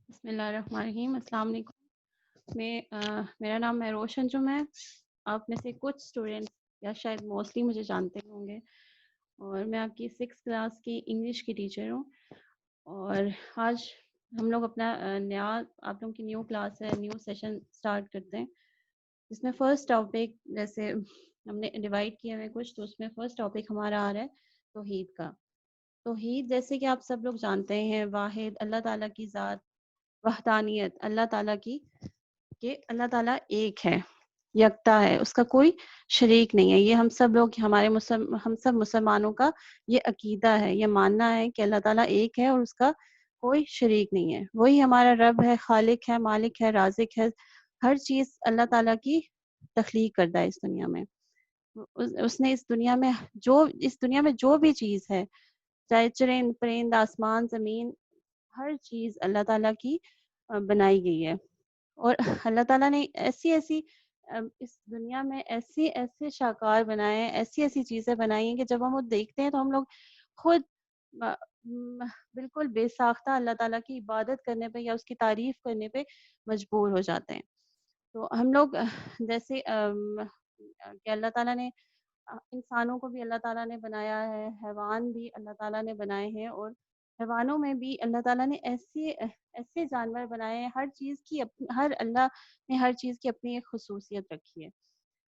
بسم اللہ الرحمن الرحیم. السلام علیکم. میرا نام روشن جم ہے. آپ میں سے کچھ اسٹوڈنٹس یا شاید موسٹلی مجھے جانتے ہوں گے، اور میں آپ کی 6 کلاس کی انگلش کی ٹیچر ہوں. اور آج ہم لوگ اپنا آپ لوگوں کی نیو کلاس ہے، نیو سیشن سٹارٹ کرتے ہیں، جس میں فرسٹ ٹاپک جیسے ہم نے ڈیوائڈ کیا ہے کچھ، تو اس میں فرسٹ ٹاپک ہمارا آ رہا ہے توحید کا. توحید جیسے کہ آپ سب لوگ جانتے ہیں، واحد اللہ تعالیٰ کی ذات، وحدانیت اللہ تعالیٰ کی، کہ اللہ تعالیٰ ایک ہے، یکتا ہے، اس کا کوئی شریک نہیں ہے. یہ ہم سب لوگ ہم سب مسلمانوں کا یہ عقیدہ ہے، یہ ماننا ہے کہ اللہ تعالیٰ ایک ہے اور اس کا کوئی شریک نہیں ہے. وہی ہمارا رب ہے، خالق ہے، مالک ہے، رازق ہے. ہر چیز اللہ تعالیٰ کی تخلیق کردہ ہے اس دنیا میں. اس نے اس دنیا میں جو بھی چیز ہے، چاہے چرند پرند، آسمان زمین، ہر چیز اللہ تعالیٰ کی بنائی گئی ہے. اور اللہ تعالیٰ نے ایسی اس دنیا میں ایسے شاہکار بنائے ہیں، ایسی چیزیں بنائی ہیں کہ جب ہم وہ دیکھتے ہیں تو ہم لوگ خود بالکل بے ساختہ اللہ تعالیٰ کی عبادت کرنے پہ یا اس کی تعریف کرنے پہ مجبور ہو جاتے ہیں. تو ہم لوگ جیسے کہ اللہ تعالیٰ نے انسانوں کو بھی اللہ تعالیٰ نے بنایا ہے، حیوان بھی اللہ تعالیٰ نے بنائے ہیں، اور حیوانوں میں بھی اللہ تعالیٰ نے ایسے جانور بنائے ہیں. اللہ نے ہر چیز کی اپنی ایک خصوصیت رکھی ہے.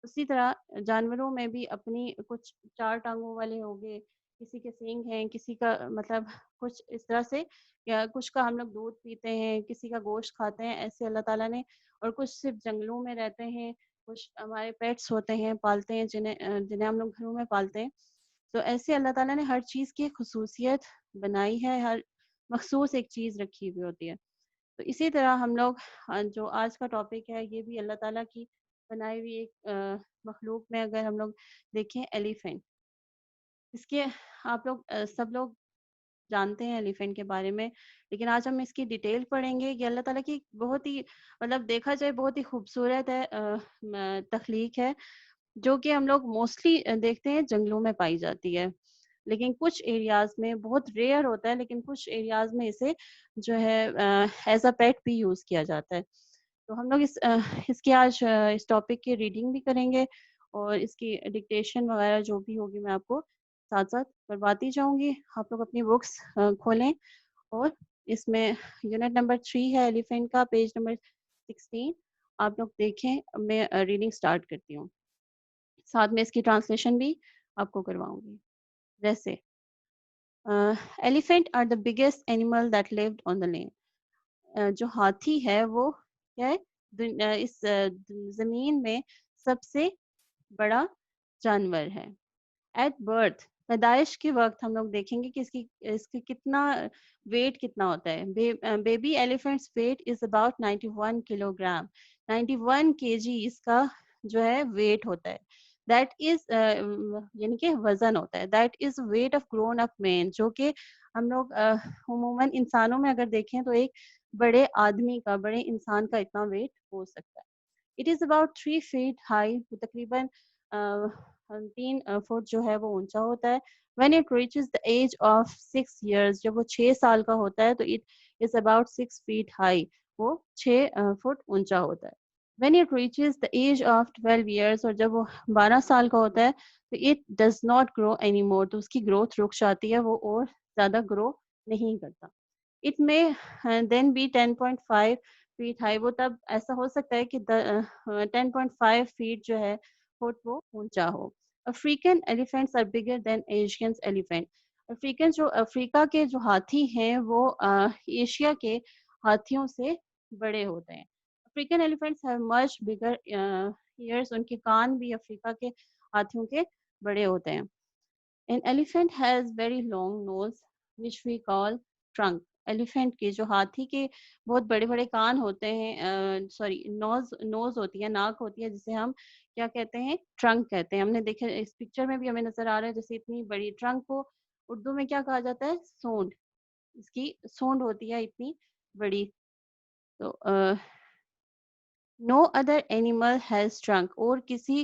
اسی طرح جانوروں میں بھی اپنی کچھ 4 ٹانگوں والے ہو گئے، کسی کے سینگ ہیں، کسی کا مطلب کچھ اس طرح سے، یا کچھ کا ہم لوگ دودھ پیتے ہیں، کسی کا گوشت کھاتے ہیں، ایسے اللہ تعالیٰ نے. اور کچھ صرف جنگلوں میں رہتے ہیں، کچھ ہمارے پیٹس ہوتے ہیں، پالتے ہیں، جنہیں ہم لوگ گھروں میں پالتے ہیں. تو ایسے اللہ تعالیٰ نے ہر چیز کی خصوصیت بنائی ہے، ہر مخصوص ایک چیز رکھی ہوئی ہوتی ہے. تو اسی طرح ہم لوگ جو آج کا ٹاپک ہے، یہ بھی اللہ تعالیٰ کی بنائی ہوئی ایک مخلوق میں اگر ہم لوگ دیکھیں، ایلیفینٹ. اس کے آپ لوگ سب لوگ جانتے ہیں ایلیفینٹ کے بارے میں، لیکن آج ہم اس کی ڈیٹیل پڑھیں گے. یہ اللہ تعالیٰ کی بہت ہی مطلب دیکھا جائے بہت ہی خوبصورت ہے تخلیق ہے، جو کہ ہم لوگ موسٹلی دیکھتے ہیں جنگلوں میں پائی جاتی ہے. لیکن کچھ ایریاز میں بہت ریئر ہوتا ہے، لیکن کچھ ایریاز میں اسے جو ہے ایز اے پیٹ بھی یوز کیا جاتا ہے. تو ہم لوگ اس کی آج اس ٹاپک کی ریڈنگ بھی کریں گے، اور اس کی ڈکٹیشن وغیرہ جو بھی ہوگی میں آپ کو ساتھ ساتھ کرواتی جاؤں گی. آپ لوگ اپنی بکس کھولیں، اور اس میں یونٹ نمبر 3 ہے ایلیفینٹ کا، پیج نمبر 16 آپ لوگ دیکھیں. میں ریڈنگ سٹارٹ کرتی ہوں، ساتھ میں اس کی ٹرانسلیشن بھی آپ کو کرواؤں گی. جیسے elephant are the biggest animal that lived on the land. جو ہاتھی ہے وہ کیا ہے، اس زمین میں سب سے بڑا جانور ہے. ایٹ برتھ، پیدائش کے وقت ہم لوگ دیکھیں گے کہ اس کی کتنا ویٹ کتنا ہوتا ہے. Baby elephants weight is about 91 kilogram. 91 kg اس کا جو ہے ویٹ ہوتا ہے. دیٹ از یعنی کہ وزن ہوتا ہے. That is weight of grown up man, جو کہ ہم لوگ عموماً انسانوں میں اگر دیکھیں تو ایک بڑے آدمی کا، بڑے انسان کا اتنا ویٹ ہو سکتا ہے. It is about 3 feet high, تقریباً 3 فٹ جو ہے وہ اونچا ہوتا ہے. when it reaches the age of 6 years، جب وہ 6 سال کا ہوتا ہے تو it is about 6 feet high، وہ 6 فٹ اونچا ہوتا ہے. when it reaches the age of 12 years، اور جب وہ 12 سال کا ہوتا ہے تو it does not grow anymore، تو اس کی گروتھ رک جاتی ہے، وہ اور زیادہ گرو نہیں کرتا. it may then be 10.5 feet high، وہ تب ایسا ہو سکتا ہے کہ 10.5 feet جو ہے فٹ وہ اونچا ہو. African elephants are bigger than Asian elephant. افریقہ کے جو ہاتھی ہیں وہ ایشیا کے ہاتھیوں سے بڑے ہوتے ہیں. African elephants have much bigger ears, ان کے کان بھی افریقہ کے ہاتھیوں کے بڑے ہوتے ہیں. An elephant has very long nose which we call trunk. Elephant کے جو ہاتھی کے بہت بڑے بڑے کان ہوتے ہیں، سوری نوز ہوتی ہے، ناک ہوتی ہے، جسے ہم کیا کہتے ہیں، ٹرنک کہتے ہیں. ہم نے دیکھا اس پکچر میں بھی ہمیں نظر آ رہا ہے، جیسے اتنی بڑی ٹرنک کو اردو میں کیا کہا جاتا ہے، سونڈ. اس کی سونڈ ہوتی ہے اتنی بڑی. تو no other animal has trunk, اور کسی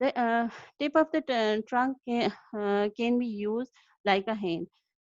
The tip of the trunk can be used like a hand.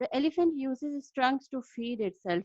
The elephant uses its trunks to feed itself.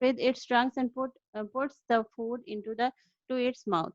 with its trunks and puts the food into the to its mouth.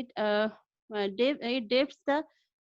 it dips the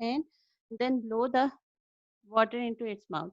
and then blow the water into its mouth.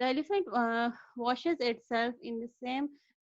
The elephant washes itself in the same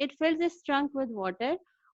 It fills its trunk with water.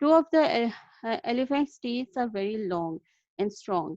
Two of the elephant's teeth are very long and strong.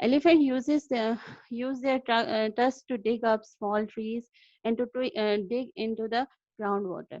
Elephant use their tusks to dig up small trees and to dig into the groundwater.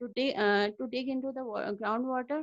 to dig into the ground water.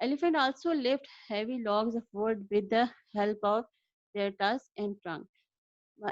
Elephant also lift heavy logs of wood with the help of their tusks and trunk.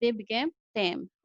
they became tame।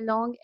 along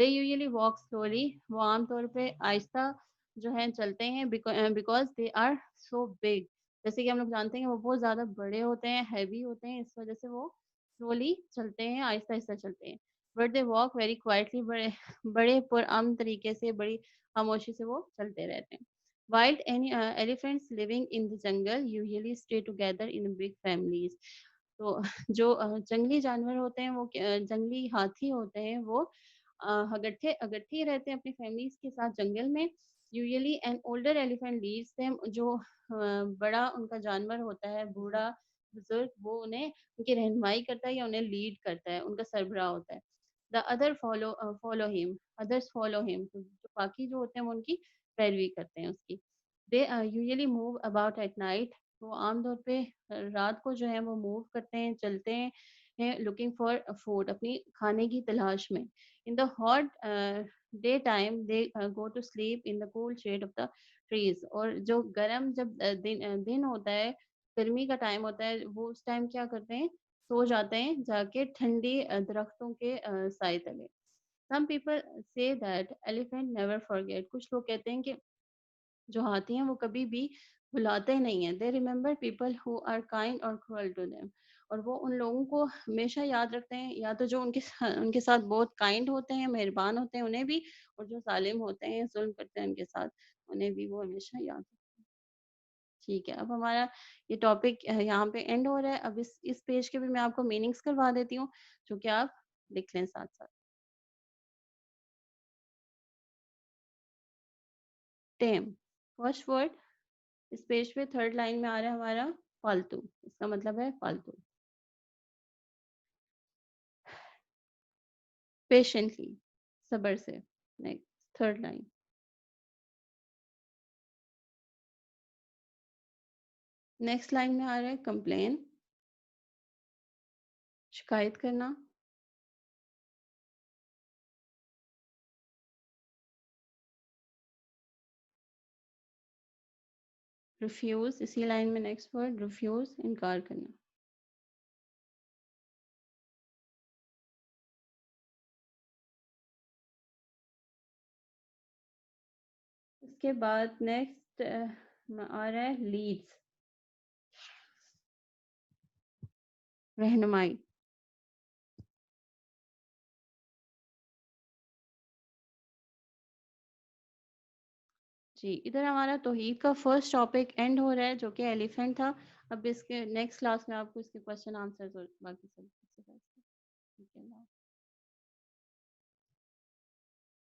They usually walk slowly. وہ عام طور پہ آہستہ جو ہے چلتے ہیں because they are so big. جیسے کہ ہم لوگ جانتے ہیں کہ وہ بہت زیادہ بڑے ہوتے ہیں, ہیوی ہوتے ہیں, اس وجہ سے وہ slowly چلتے ہیں, آہستہ آہستہ چلتے ہیں. But they walk very quietly. بڑے پرامن طریقے سے, بڑی خاموشی سے وہ چلتے رہتے ہیں. Wild elephants living in the jungle usually stay together in big families. تو جو جنگلی جانور ہوتے ہیں, وہ جنگلی ہاتھی ہوتے ہیں, وہ اگٹھے ہی رہتے ہیں اپنی فیملیز کے ساتھ جنگل میں. Usually an older elephant leads them. جو بڑا ان کا جانور ہوتا ہے, بوڑھا بزرگ, وہ انہیں ان کی رہنمائی کرتا ہے یا انہیں لیڈ کرتا ہے, ان کا سربراہ ہوتا ہے. the other follow him. others follow him. تو جو باقی جو ہوتے ہیں وہ ان کی پیروی کرتے ہیں اس کی. they usually move about at night. وہ عام طور پہ رات کو جو ہے وہ موو کرتے ہیں, چلتے ہیں, looking for food. اپنی کھانے کی تلاش میں. In the hot daytime they go to sleep in the cool shade of the trees. اور جو گرم جب دن ہوتا ہے, گرمی کا ٹائم ہوتا ہے, وہ اس ٹائم کیا کرتے ہیں, سو جاتے ہیں جا کے ٹھنڈی درختوں کے سائے تلے. Some people say that elephant never forget. کچھ لوگ کہتے ہیں کہ جو ہاتھی ہیں وہ کبھی بھی بھلاتے نہیں ہیں. They remember people who are kind or cruel to them. اور وہ ان لوگوں کو ہمیشہ یاد رکھتے ہیں, یا تو جو ان کے ساتھ بہت کائنڈ ہوتے ہیں, مہربان ہوتے ہیں, انہیں بھی, اور جو ظالم ہوتے ہیں, ظلم کرتے ہیں ان کے ساتھ, انہیں بھی وہ ہمیشہ یاد رکھتے ہیں. ٹھیک ہے, اب ہمارا یہ ٹاپک یہاں پہ اینڈ ہو رہا ہے. اب اس پیج کے بھی میں آپ کو میننگس کروا دیتی ہوں, جو کہ آپ لکھ لیں ساتھ ساتھ. ٹیم, فرسٹ ورڈ اس پیج پہ تھرڈ لائن میں آ رہا ہے ہمارا فالتو. اس کا مطلب ہے فالتو. پیشنٹلی, صبر سے. Next third line. Next line میں آ رہا ہے کمپلین, شکایت کرنا. ریفیوز, اسی لائن میں نیکسٹ ورڈ ریفیوز, انکار کرنا. اس کے بعد نیکسٹ آ رہا ہے لیڈس, رہنمائی. جی, ادھر ہمارا توحید کا فرسٹ ٹاپک اینڈ ہو رہا ہے, جو کہ ایلیفینٹ تھا. اب اس کے نیکسٹ کلاس میں آپ کو اس کے کوشچن آنسر باقی سب.